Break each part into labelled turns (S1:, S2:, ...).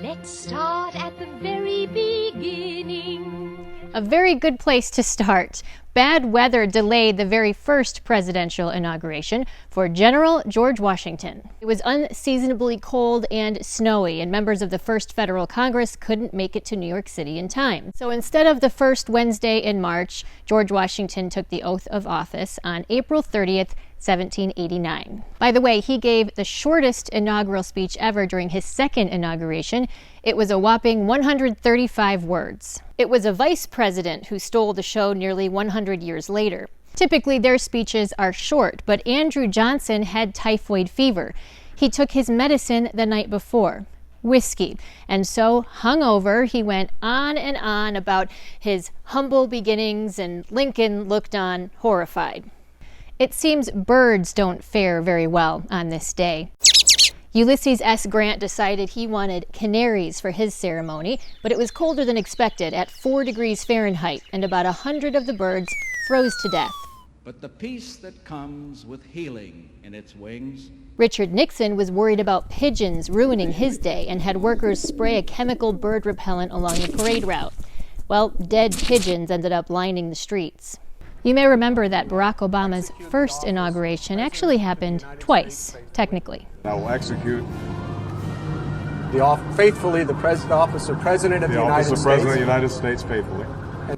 S1: Let's start at the very beginning.
S2: A very good place to start. Bad weather delayed the very first presidential inauguration for General George Washington. It was unseasonably cold and snowy, and members of the First Federal Congress couldn't make it to New York City in time. So instead of the first Wednesday in March, George Washington took the oath of office on April 30th, 1789. By the way, he gave the shortest inaugural speech ever during his second inauguration. It was a whopping 135 words. It was a vice president who stole the show nearly 100 years later. Typically, their speeches are short, but Andrew Johnson had typhoid fever. He took his medicine the night before, whiskey, and so hungover, he went on and on about his humble beginnings, and Lincoln looked on horrified. It seems birds don't fare very well on this day. Ulysses S. Grant decided he wanted canaries for his ceremony, but it was colder than expected at 4 degrees Fahrenheit, and about 100 of the birds froze to death.
S3: But the peace that comes with healing in its wings.
S2: Richard Nixon was worried about pigeons ruining his day and had workers spray a chemical bird repellent along the parade route. Well, dead pigeons ended up lining the streets. You may remember that Barack Obama's first inauguration actually happened twice, technically.
S4: I will execute
S5: faithfully the office of President of the United States.
S4: President of the United States faithfully.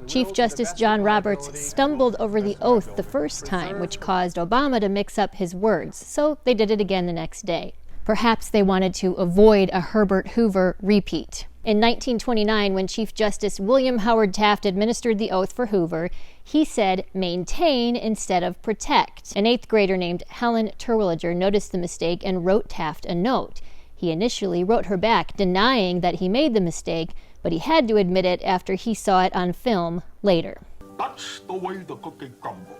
S2: Chief Justice John Roberts stumbled over the oath the first time, which caused Obama to mix up his words, so they did it again the next day. Perhaps they wanted to avoid a Herbert Hoover repeat. In 1929, when Chief Justice William Howard Taft administered the oath for Hoover, he said maintain instead of protect. An 8th grader named Helen Terwilliger noticed the mistake and wrote Taft a note. He initially wrote her back denying that he made the mistake, but he had to admit it after he saw it on film later.
S6: That's the way the cookie crumbles.